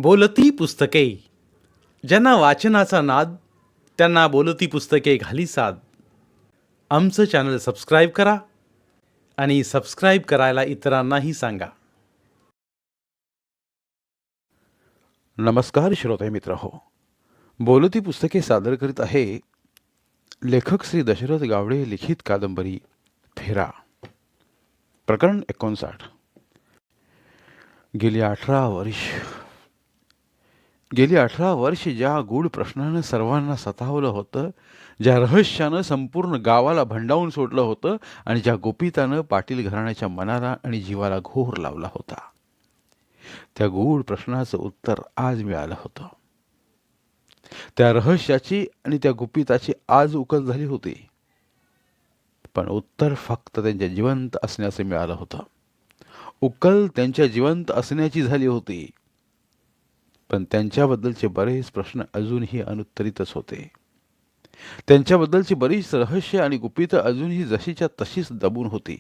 बोलती पुस्तके. ज्यांना वाचनाचा नाद, त्यांना बोलती पुस्तके घाली साद. आमचं चॅनल सबस्क्राईब करा आणि सबस्क्राईब करायला इतरांनाही सांगा. नमस्कार श्रोते मित्र हो. बोलती पुस्तके सादर करीत आहे लेखक श्री दशरथ गावडे लिखित कादंबरी फेरा, प्रकरण 59. गेली 18 वर्ष ज्या गूढ प्रश्नानं सर्वांना सतावलं होतं, ज्या रहस्यानं संपूर्ण गावाला भंडावून सोडलं होतं आणि ज्या गुपितानं पाटील घराण्याच्या मनाला आणि जीवाला घोर लावला होता, त्या गूढ प्रश्नाचं उत्तर आज मिळालं होतं. त्या रहस्याची आणि त्या गुपिताची आज उकल झाली होती, पण उत्तर फक्त त्यांच्या जिवंत असण्याचं मिळालं होतं. उकल त्यांच्या जिवंत असण्याची झाली होती, पण त्यांच्याबद्दलचे बरेच प्रश्न अजूनही अनुत्तरितच होते. त्यांच्याबद्दलची बरीच रहस्य आणि गुपित अजूनही जशीच्या तशीच दबून होती.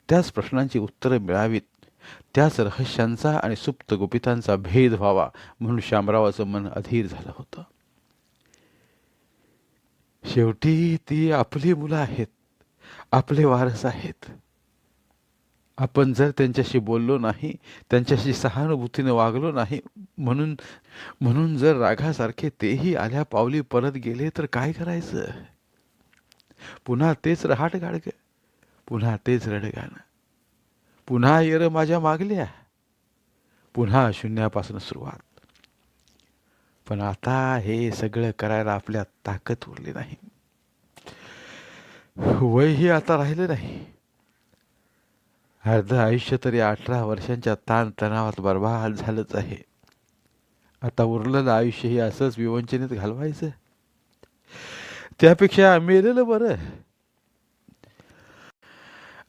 त्याच प्रश्नांची उत्तरं मिळावीत, त्याच रहस्यांचा आणि सुप्त गुपितांचा भेद व्हावा म्हणून शामरावाचं मन अधीर झालं होतं. शेवटी ती आपली मुलं आहेत, आपले वारस आहेत. आपण जर त्यांच्याशी बोललो नाही, त्यांच्याशी सहानुभूतीने वागलो नाही, म्हणून जर राघासारखे तेही आल्या पावली परत गेले तर काय करायचं? पुन्हा तेच रहाट गाडगं, पुन्हा तेच रडगाणं, पुन्हा येर माझ्या मागल्या, पुन्हा शून्यापासून सुरुवात. पण आता हे सगळं करायला आपल्यात ताकद उरली नाही. वयही आता राहिलं नाही. अर्ध आयुष्य तरी 18 वर्षांच्या ताणतणावात बरबाद झालंच आहे. आता उरलेलं आयुष्यही असंच विवंचनेत घालवायचं, त्यापेक्षा मेलेलं बरं.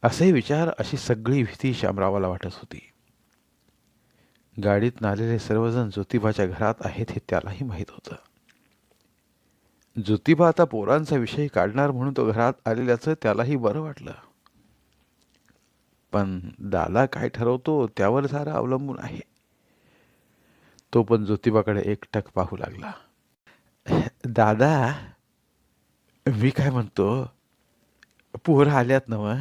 असे विचार, अशी सगळी भीती शामरावाला वाटत होती. गाडीत आलेले सर्वजण ज्योतिबाच्या घरात आहेत हे त्यालाही माहीत होतं. ज्योतिबा आता पोरांचा विषय काढणार म्हणून तो घरात आलेल्याचं त्यालाही बरं वाटलं. पण दादा काय ठरवतो त्यावर सारं अवलंबून आहे. तो पण ज्योतिबाकडे एकटक पाहू लागला. दादा, मी काय म्हणतो, पोरं आल्यात नव?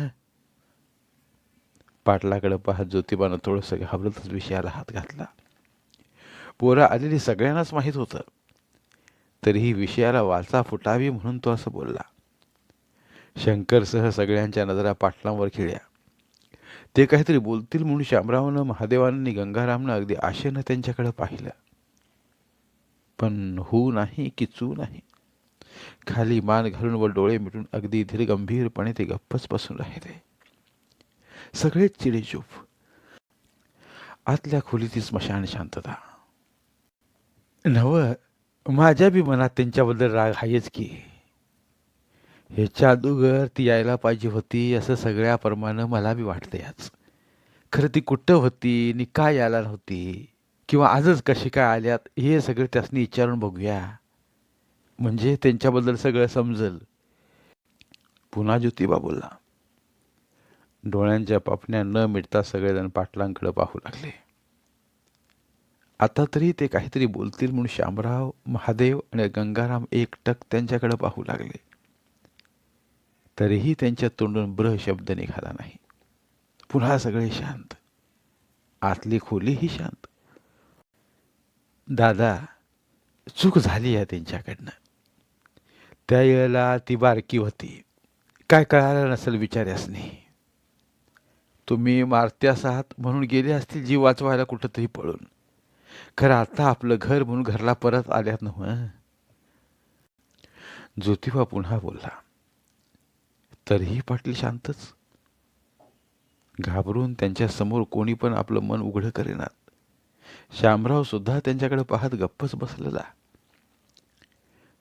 पाटलाकडे पाहत ज्योतिबानं थोडंसं घाबरतच विषयाला हात घातला. पोरं आलेली सगळ्यांनाच माहीत होतं, तरीही विषयाला वाचा फुटावी म्हणून तो असं बोलला. शंकरसह सगळ्यांच्या नजरा पाटलांवर खिळल्या. ते काहीतरी बोलतील म्हणून शामरावनं, महादेवांनी, गंगारामनं अगदी आशेनं त्यांच्याकडे पाहिलं. पण हू नाही की चू नाही. खाली मान घालून व डोळे मिटून अगदी धीरगंभीरपणे ते गप्पच बसून राहिले. सगळेच चिडीचूप. आतल्या खोलीत स्मशान शांतता. नव, माझ्या बी मनात त्यांच्याबद्दल राग आहेच की. ह्याच्या अगोदर ती यायला पाहिजे होती असं सगळ्या प्रमाणे मला बी वाटतं. याच खरं ती कुठं होती आणि काय यायला नव्हती, किंवा आजच कशी काय आल्यात, हे सगळं त्यासनी विचारून बघूया, म्हणजे त्यांच्याबद्दल सगळं समजल. पुन्हा ज्योतिबा बोलला. डोळ्यांच्या पापण्या न मिटता सगळेजण पाटलांकडे पाहू लागले. आता तरी ते काहीतरी बोलतील म्हणून शामराव, महादेव आणि गंगाराम एकटक त्यांच्याकडे पाहू लागले. तरीही त्यांच्या तोंडून ब्र शब्द निघाला नाही. पुन्हा सगळे शांत, आतली खोलीही शांत. दादा, चूक झाली आहे त्यांच्याकडनं. त्या वेळेला ती बारकी होती, काय कळालं नसेल विचार्यासनी. तुम्ही मारत्यास आहात म्हणून गेले असतील जीव वाचवायला कुठंतरी पळून. खरं आता आपलं घर म्हणून घरला परत आल्यात नव्ह. ज्योतिबा पुन्हा बोलला. तरीही पाटील शांतच. घाबरून त्यांच्या समोर कोणी पण आपलं मन उघडं करेनात. शामराव सुद्धा त्यांच्याकडे पाहत गप्पच बसलेला.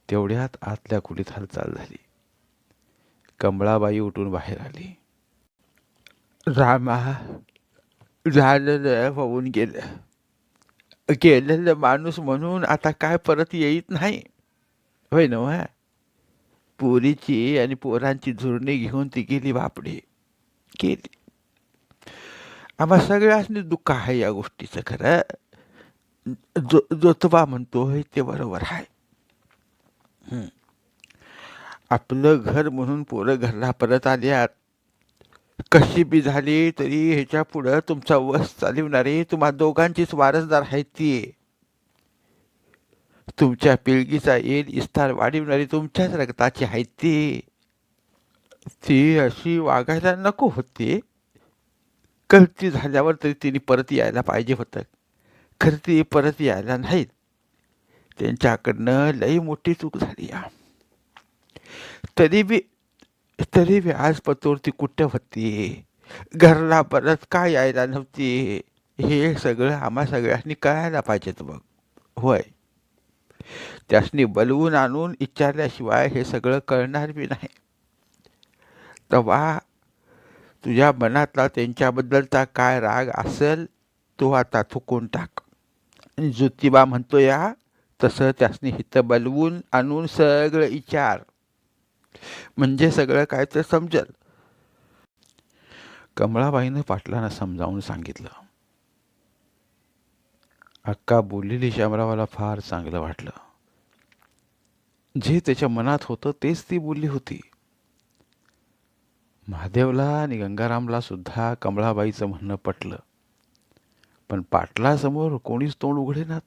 तेवढ्यात आतल्या खोलीत हालचाल झाली. कमळाबाई उठून बाहेर आली. रामा, झालेलं होऊन गेलं. गेलेलं माणूस म्हणून आता काय परत येत नाही, होय नव? पोरीची आणि पोरांची झुरणी घेऊन ती गेली बापडे, गेली. आम्हा सगळ्यांनी दुःख आहे या गोष्टीचं. खरं ज्योतिबा म्हणतोय ते बरोबर आहे. आपलं घर म्हणून पोरं घरला परत आल्यात. कशी बी झाली तरी ह्याच्या पुढं तुमचा वस चालवणारे तुम्हा दोघांचीच वारसदार आहेत ती. तुमच्या पिळगीचा येल इस्तार वाढवणारी तुमच्याच रक्ताची आहेत ती. ती अशी वागायला नको होती. गलती झाल्यावर तरी तिने परत यायला पाहिजे होतं. खरं ती परत यायला नाहीत. त्यांच्याकडनं लई मोठी चूक झाली. तरी बी तरी बी आज पतोर ती कुठं होती. घरला परत का यायला नव्हती. हे सगळं आम्हा सगळ्यांनी कळायला पाहिजेत बघ. होय, त्यासनी बोलवून आणून विचारल्याशिवाय हे सगळं कळणार बी नाही. तेव्हा तुझ्या मनातला त्यांच्याबद्दलचा काय राग असेल तो आता थुकून टाक. आणि ज्योतिबा म्हणतो या तसं त्यासनी हिथं बोलवून आणून सगळं विचार, म्हणजे सगळं काय तर समजल. कमळाबाईनं पाटलांना समजावून सांगितलं. अक्का बोललेली शामरावाला फार चांगलं वाटलं. जे त्याच्या मनात होतं तेच ती बोलली होती. महादेवला आणि गंगारामला सुद्धा कमळाबाईचं म्हणणं पटलं. पण पाटलासमोर कोणीच तोंड उघडेनात.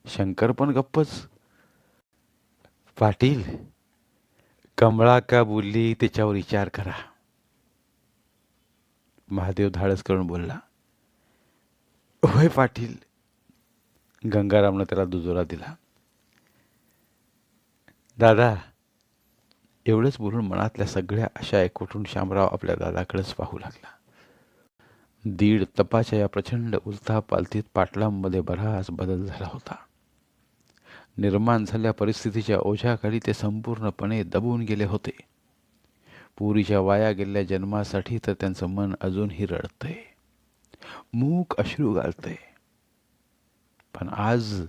शंकर पण गप्पच. पाटील, कमळा का बोलली त्याच्यावर विचार करा. महादेव धाडस करून बोलला. होय पाटील. गंगारामनं त्याला दुजोरा दिला. दादा, एवढंच बोलून मनातल्या सगळ्या आशा एकवटून शामराव आपल्या दादाकडेच पाहू लागला. दीड तपाच्या या प्रचंड उलथापालथीत पाटलांमध्ये बराच बदल झाला होता. निर्माण झालेल्या परिस्थितीच्या ओझ्याखाली ते संपूर्णपणे दबून गेले होते. पुरीच्या वाया गेलेल्या जन्मासाठी तर त्यांचं मन अजूनही रडतंय, मूक अश्रू घालतंय. पण आज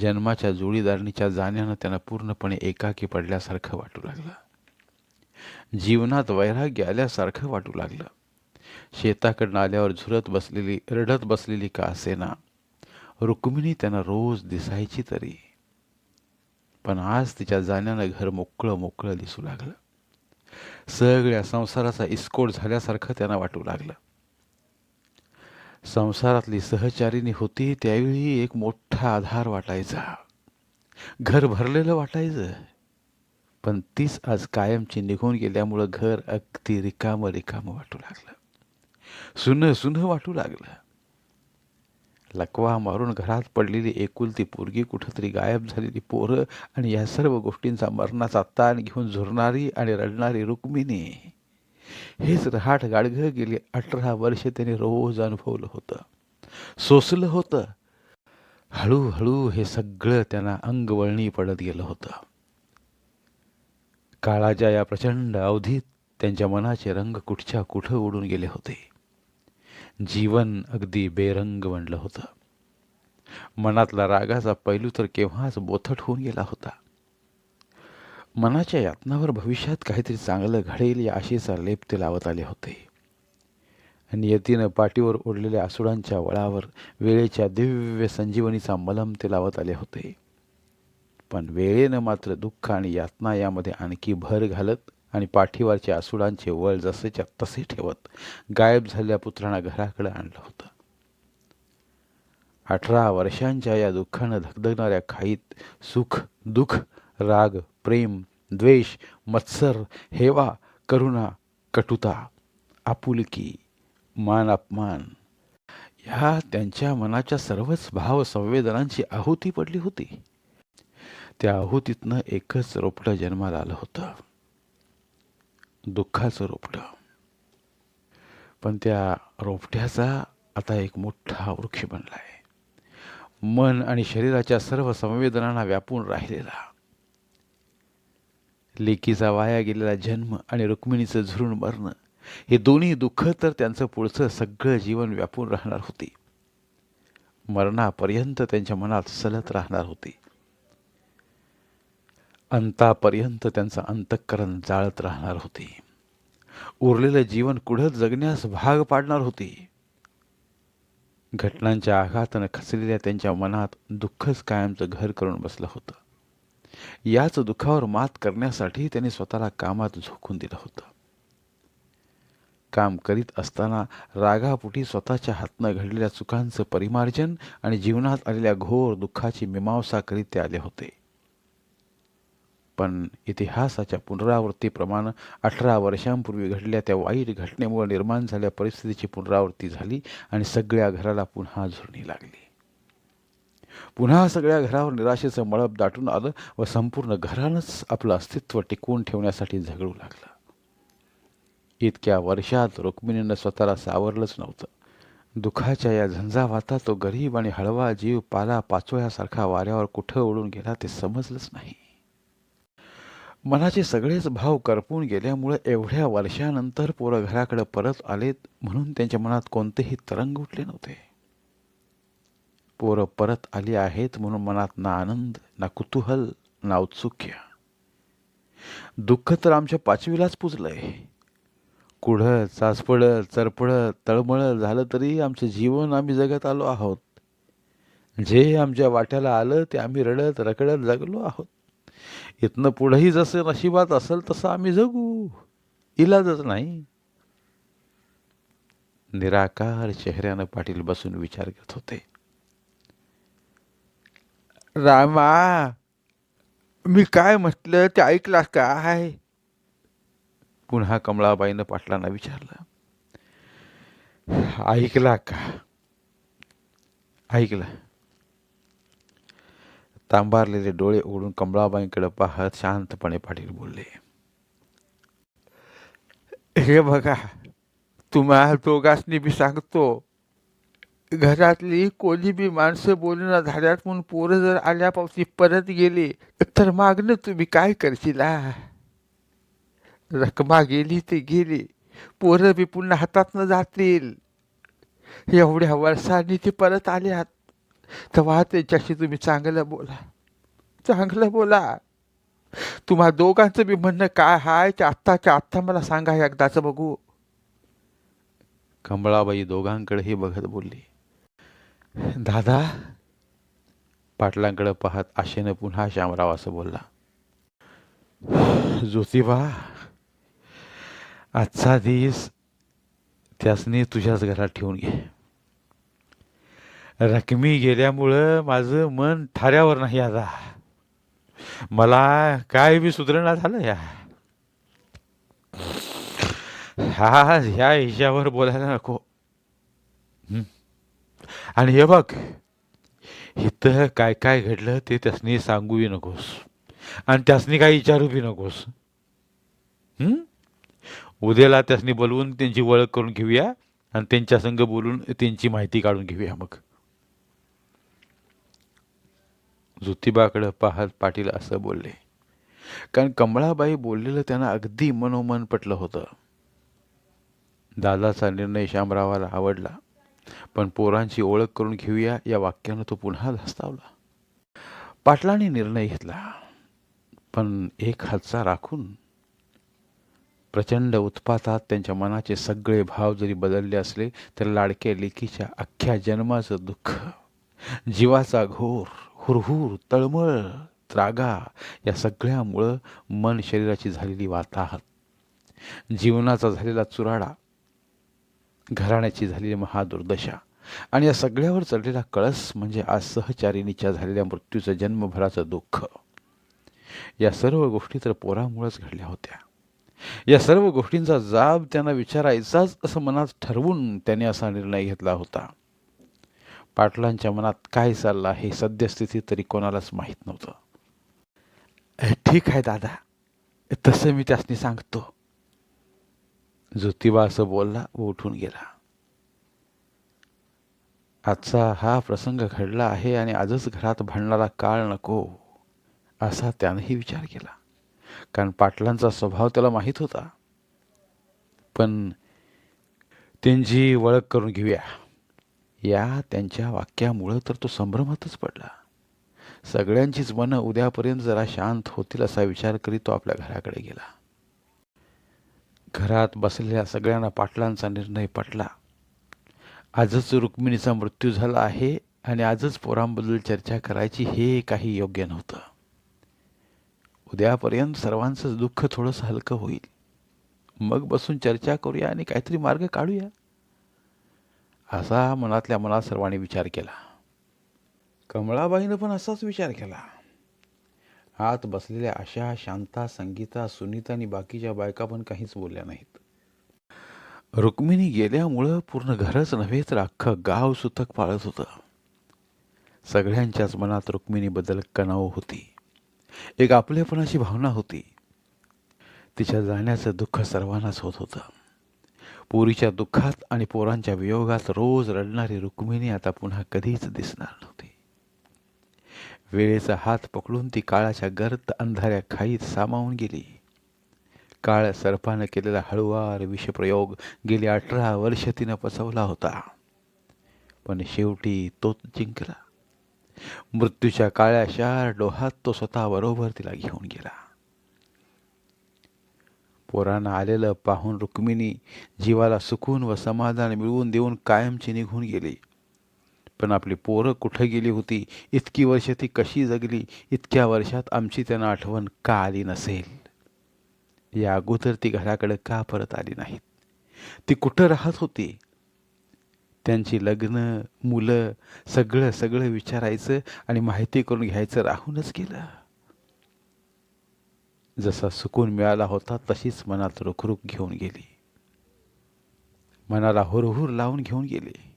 जन्माच्या जोडीदारणीच्या जाण्यानं त्यांना पूर्णपणे एकाकी पडल्यासारखं वाटू लागलं. जीवनात वैराग्य आल्यासारखं वाटू लागलं. शेताकडनं आल्यावर रडत बसलेली का असेना रुक्मिणी त्यांना रोज दिसायची तरी. पण आज तिच्या जाण्यानं घर मोकळं मोकळं दिसू लागलं. सगळ्या संसाराचा इस्कोट झाल्यासारखं त्यांना वाटू लागलं. संसारातली सहचारिणी होती त्यावेळी एक मोठा आधार वाटायचा, घर भरलेलं वाटायचं. पण तीच आज कायमची निघून गेल्यामुळं घर अगदी रिकामं रिकामं वाटू लागलं. सुनं सुनं वाटू लागलं. लकवा मारून घरात पडलेली एकुलती पोरगी, कुठंतरी गायब झालेली पोरं आणि या सर्व गोष्टींचा मरणाचा ताण घेऊन झुरणारी आणि रडणारी रुक्मिणी, हेच रहाट गाडगं गेली 18 वर्षे त्याने रोज अनुभवलं होतं, सोसलं होतं. हळूहळू हे सगळं त्यांना अंगवळणी पडत गेलं होतं. काळाच्या या प्रचंड अवधीत त्यांच्या मनाचे रंग कुठच्या कुठं उडून गेले होते. जीवन अगदी बेरंग बनलं होतं. मनातला रागाचा पैलू तर केव्हाच बोथट होऊन गेला होता. मनाच्या यातनावर भविष्यात काहीतरी चांगलं घडेल या आशेचा लेप ते लावत आले होते. नियतीनं पाठीवर ओढलेल्या आसुडांच्या वळावर वेळेच्या दिव्य संजीवनीचा मलम ते लावत आले होते. पण वेळेनं मात्र दुःख आणि यातना यामध्ये आणखी भर घालत आणि पाठीवरच्या आसुडांचे वळ जसेच्या तसे ठेवत गायब झालेल्या पुत्रांना घराकडे आणलं होतं. 18 वर्षांच्या या दुःखानं धगधगणाऱ्या खाईत सुख, दुःख, राग, प्रेम, द्वेष, मत्सर, हेवा, करुणा, कटुता, आपुलकी, मान अपमान ह्या त्यांच्या मनाच्या सर्वच भाव संवेदनांची आहुती पडली होती. त्या आहुतीतनं एकच रोपटं जन्माला आलं होतं, दुःखाचं रोपटं. पण त्या रोपट्याचा आता एक मोठा वृक्ष बनलाय. मन आणि शरीराच्या सर्व संवेदनांना व्यापून राहिलेला. लेकीचा वाया गेलेला जन्म आणि रुक्मिणीचं झुरून मरणं, हे दोन्ही दुःख तर त्यांचं पुढचं सगळं जीवन व्यापून राहणार होती. मरणापर्यंत त्यांच्या मनात सलत राहणार होती. अंतापर्यंत त्यांचं अंतःकरण जाळत राहणार होती. उरलेलं जीवन कुढत जगण्यास भाग पाडणार होती. घटनांच्या आघातानं खचलेल्या त्यांच्या मनात दुःखच कायमचं घर करून बसलं होतं. याच दुःखावर मात करण्यासाठी त्यांनी स्वतःला कामात झोकून दिलं होतं. काम करीत असताना रागापोटी स्वतःच्या हातनं घडलेल्या चुकांचं परिमार्जन आणि जीवनात आलेल्या घोर दुःखाची मीमांसा करीत ते आले होते. पण इतिहासाच्या पुनरावृत्तीप्रमाणे 18 वर्षांपूर्वी घडलेल्या त्या वाईट घटनेमुळे निर्माण झालेल्या परिस्थितीची पुनरावृत्ती झाली आणि सगळ्या घराला पुन्हा झुरणी लागली. पुन्हा सगळ्या घरावर निराशेचं मळब दाटून आलं व संपूर्ण घरानंच आपलं अस्तित्व टिकवून ठेवण्यासाठी झगडू लागलं. इतक्या वर्षात रुक्मिणीनं स्वतःला सावरलंच नव्हतं. दुःखाच्या या झंझावातात तो गरीब आणि हळवा जीव पाला पाचोळ्यासारखा वाऱ्यावर कुठं उडून गेला ते समजलंच नाही. मनाचे सगळेच भाव करपून गेल्यामुळे एवढ्या वर्षानंतर पोरं घराकडे परत आलेत म्हणून त्यांच्या मनात कोणतेही तरंग उठले नव्हते. पोरं परत आली आहेत म्हणून मनात ना आनंद, ना कुतूहल, ना औत्सुक्य. दुःख तर आमच्या पाचवीलाच पुजलंय. कुढं, चाचपडं, चरपडं, तळमळं झालं तरी आमचं जीवन आम्ही जगत आलो आहोत. जे आमच्या वाट्याला आलं ते आम्ही रडत रकडत जगलो आहोत. इथनं पुढंही जसं नशिबात असेल तसं आम्ही जगू, इलाजच नाही. निराकार चेहऱ्यानं पाटील बसून विचार करत होते. रामा, मी काय म्हटलं ते ऐकलास काय? पुन्हा कमळाबाईनं पाटलांना विचारलं. ऐकला का? ऐकलं. तांबारलेले डोळे उघडून कमळाबाईंकडे पाहत शांतपणे पाटील बोलले. हे बघा, तुम्हा दोघांनी बी सांगतो, घरातली कोणी बी माणसं बोलणं झाल्यात म्हणून पोरं जर आल्यापावशी परत गेली तर मागणं तुम्ही काय करशील? रकमा गेली ते गेली, पोरं बी पुन्हा हातातनं जातील. एवढ्या वर्षांनी ते परत आल्यात तेव्हा त्याच्याशी तुम्ही चांगलं बोला, चांगलं बोला. तुम्हा दोघांचं बी म्हणणं काय हाय ते आत्ताच्या आत्ता मला सांगा एकदाच बघू. कमळाबाई दोघांकडेही बघत बोलली. दादा, पाटलांकडे पाहत आशेनं पुन्हा शामराव असं बोलला. ज्योतिबा, आजचा दिवस त्यासनी तुझ्याच घरात ठेवून घे. रकमी गेल्यामुळं माझं मन थाऱ्यावर नाही आता. मला काय बी सुधारणा झालं या. हा ह्या हिच्यावर बोलायला नको. आणि हे बघ, इथं काय काय घडलं ते त्यासनी सांगूही नकोस आणि त्यासनी काही विचारू बी नकोस. उद्याला त्यासनी बोलवून त्यांची ओळख करून घेऊया आणि त्यांच्या संग बोलून त्यांची माहिती काढून घेऊया. मग ज्योतिबाकडे पाहत पाटील असं बोलले, कारण कमळाबाई बोललेलं त्यांना अगदी मनोमन पटलं होतं. दादाचा निर्णय शामरावाला आवडला, पण पोरांची ओळख करून घेऊया या वाक्यानं तो पुन्हा धास्तावला. पाटलांनी निर्णय घेतला, पण एक हातचा राखून. प्रचंड उत्पातात त्यांच्या मनाचे सगळे भाव जरी बदलले असले तरी लाडक्या लेकीच्या अख्ख्या जन्माचं दुःख, जीवाचा घोर, हुरहुर, तळमळ, त्रागा या सगळ्यामुळं मन शरीराची झालेली वाताहत, जीवनाचा झालेला चुराडा, घराण्याची झालेली महादुर्दशा आणि या सगळ्यावर चढलेला कळस म्हणजे आज सहचारिणीच्या झालेल्या मृत्यूचं जन्मभराचं दुःख, या सर्व गोष्टी तर पोरामुळेच घडल्या होत्या. या सर्व गोष्टींचा जाब त्यांना विचारायचाच असं मनात ठरवून त्याने असा निर्णय घेतला होता. पाटलांच्या मनात काय चाललं हे सद्यस्थिती तरी कोणालाच माहीत नव्हतं. ठीक आहे दादा, तसं मी त्यासनी सांगतो. ज्योतिबा असं बोलला व उठून गेला. आजचा हा प्रसंग घडला आहे आणि आजच घरात भांडणारा काळ नको असा त्यानेही विचार केला, कारण पाटलांचा स्वभाव त्याला माहीत होता. पण त्यांची ओळख करून घेऊया या त्यांच्या वाक्यामुळं तर तो संभ्रमातच पडला. सगळ्यांचीच मनं उद्यापर्यंत जरा शांत होतील असा विचार करीत तो आपल्या घराकडे गेला. घरात बसलेल्या सगळ्यांना पाटलांचा निर्णय पटला आजच रुक्मिणीचा मृत्यू झाला आहे आणि आजच पोरांबद्दल चर्चा करायची हे काही योग्य नव्हतं. उद्यापर्यंत सर्वांचंच दुःख थोडंसं हलकं होईल. मग बसून चर्चा करूया आणि काहीतरी मार्ग काढूया, असा मनातल्या मनात सर्वांनी विचार केला. कमळाबाईनं पण असाच विचार केला. आत बसलेल्या आशा, शांता, संगीता, सुनीता आणि बाकीच्या बायका पण काहीच बोलल्या नाहीत. रुक्मिणी गेल्यामुळं पूर्ण घरच नव्हे तर अख्खं गाव सुतक पाळत होतं. सगळ्यांच्याच मनात रुक्मिणीबद्दल कणाव होती. एक आपलेपणाची भावना होती. तिच्या जाण्याचं दुःख सर्वांनाच होत होतं. पोरीच्या दुःखात आणि पोरांच्या वियोगात रोज रडणारी रुक्मिणी आता पुन्हा कधीच दिसणार नव्हती. वेळेचा हात पकडून ती काळाच्या गर्द अंधाऱ्या खाईत सामावून गेली. काळ्या सर्पानं केलेला हळुवार विषप्रयोग गेली 18 वर्ष तिनं पचवला होता, पण शेवटी तोच जिंकला. मृत्यूच्या काळ्या शार डोहात तो स्वतः बरोबर तिला घेऊन गेला. पोरांना आलेलं पाहून रुक्मिणी जीवाला सुकून व समाधान मिळवून देऊन कायमची निघून गेली. पण आपली पोरं कुठं गेली होती? इतकी वर्ष ती कशी जगली? इतक्या वर्षात आमची त्यांना आठवण का आली नसेल? या अगोदर ती घराकडे का परत आली नाहीत? ती कुठं राहत होती? त्यांची लग्न, मुलं, सगळं सगळं विचारायचं आणि माहिती करून घ्यायचं राहूनच गेलं. जसा सुकून मिळाला होता तशीच मनात रुखरुख घेऊन गेली. मनाला हुरहुर लावून घेऊन गेली.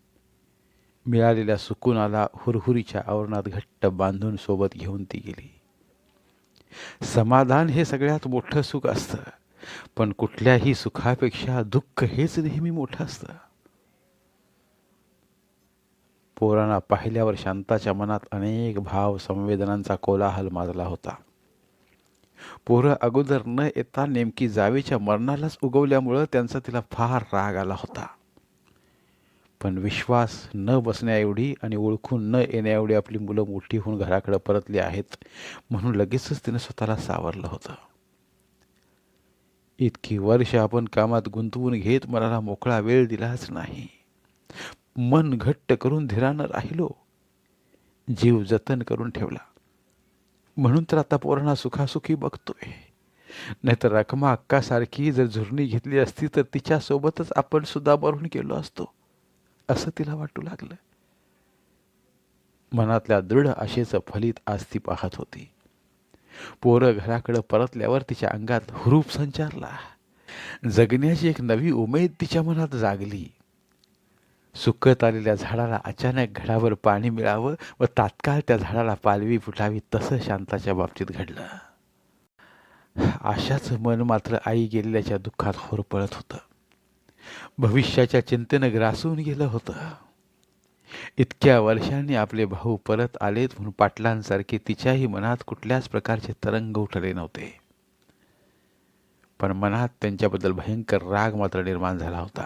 मिळालेल्या सुकूनाला हुरहुरीच्या आवरणात घट्ट बांधून सोबत घेऊन ती गेली. समाधान हे सगळ्यात मोठं सुख असतं, पण कुठल्याही सुखापेक्षा दुःख हेच नेहमी मोठं असतं. पोरांना पाहिल्यावर शांताच्या मनात अनेक भाव संवेदनांचा कोलाहल माजला होता. पोरं अगोदर न येता नेमकी जावेच्या मरणालाच उगवल्यामुळं त्यांचा तिला फार राग आला होता. पण विश्वास न बसण्याएवढी आणि ओळखून न येण्याएवढी आपली मुलं मोठी होऊन घराकडे परतली आहेत म्हणून लगेचच तिनं स्वतःला सावरलं होतं. इतकी वर्ष आपण कामात गुंतवून घेत मनाला मोकळा वेळ दिलाच नाही. मन घट्ट करून धीरानं राहिलो. जीव जतन करून ठेवला. म्हणून तर आता पोरांना सुखासुखी बघतोय. नाहीतर रखमा अक्कासारखी जर झुरणी घेतली असती तर तिच्यासोबतच आपण सुद्धा मरून गेलो असतो, असं तिला वाटू लागलं. मनातल्या दृढ आशेचं फलित आज ती पाहत होती. पोरं घराकडं परतल्यावर तिच्या अंगात हुरूप संचारला. जगण्याची एक नवी उमेद तिच्या मनात जागली. सुकत आलेल्या झाडाला अचानक घडावर पाणी मिळावं व तात्काळ त्या झाडाला पालवी फुटावी तसं शांताच्या बाबतीत घडलं. आशाचं मन मात्र आई गेलेल्याच्या दुःखात होरपळत होतं. भविष्याच्या चिंतेनं ग्रासून गेलं होतं. इतक्या वर्षांनी आपले भाऊ परत आलेत म्हणून पाटलांसारखे तिच्याही मनात कुठल्याच प्रकारचे तरंग उठले नव्हते. पण मनात त्यांच्याबद्दल भयंकर राग मात्र निर्माण झाला होता.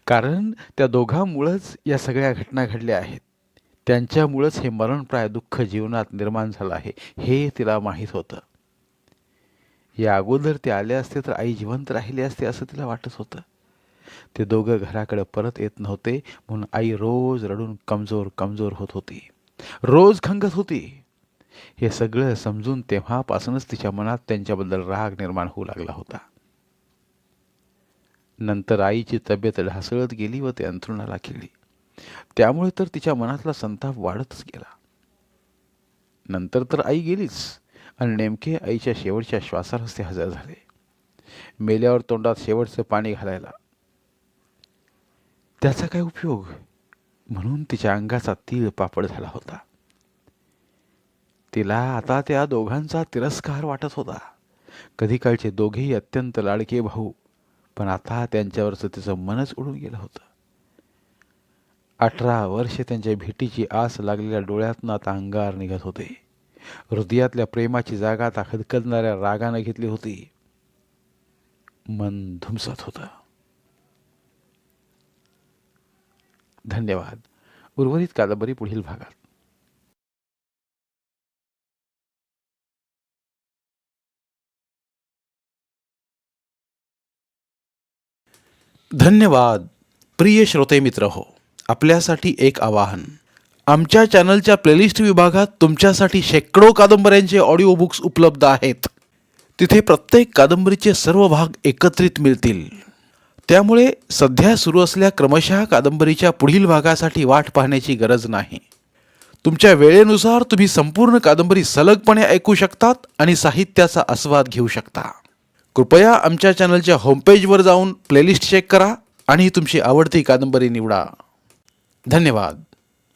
कारण त्या दोघांमुळंच या सगळ्या घटना घडल्या आहेत. त्यांच्यामुळंच हे मरणप्राय दुःख जीवनात निर्माण झालं आहे हे तिला माहीत होतं. या अगोदर ते आले असते तर आई जिवंत राहिली असते असं तिला वाटत होतं. ते दोघं घराकडे परत येत नव्हते म्हणून आई रोज रडून कमजोर कमजोर होत होती, रोज खंगत होती. हे सगळं समजून तेव्हापासूनच तिच्या मनात त्यांच्याबद्दल राग निर्माण होऊ लागला होता. नंतर आईची तब्येत ढासळत गेली व ते अंथरुणाला खिळली. त्यामुळे तर तिच्या मनातला संताप वाढतच गेला. नंतर तर आई गेलीच आणि नेमके आईच्या शेवटच्या श्वासालाच ते हजर झाले. मेल्यावर तोंडात शेवटचं पाणी घालायला. त्याचा काय उपयोग म्हणून तिच्या अंगाचा तीळ पापड झाला होता. तिला आता त्या दोघांचा तिरस्कार वाटत होता. कधी काळचे दोघेही अत्यंत लाडके भाऊ, पण आता त्यांच्यावरचं तिचं मनच उडून गेलं होतं. 18 वर्ष त्यांच्या भेटीची आस लागलेल्या डोळ्यातनं आता अंगार निघत होते. हृदयातल्या प्रेमाची जागा आता खदखदणाऱ्या रागानं घेतली होती. मन धुमसत होतं. धन्यवाद. उर्वरित कादंबरी पुढील भागात. धन्यवाद. प्रिय श्रोते मित्र हो, आपल्यासाठी एक आवाहन. आमच्या चॅनलच्या प्लेलिस्ट विभागात तुमच्यासाठी शेकडो कादंबऱ्यांचे ऑडिओ बुक्स उपलब्ध आहेत. तिथे प्रत्येक कादंबरीचे सर्व भाग एकत्रित मिळतील. त्यामुळे सध्या सुरू असलेल्या क्रमशः कादंबरीच्या पुढील भागासाठी वाट पाहण्याची गरज नाही. तुमच्या वेळेनुसार तुम्ही संपूर्ण कादंबरी सलगपणे ऐकू शकतात आणि साहित्याचा आस्वाद घेऊ शकता. कृपया आमच्या चॅनलच्या होमपेजवर जाऊन प्लेलिस्ट चेक करा आणि तुमची आवडती कादंबरी निवडा. धन्यवाद.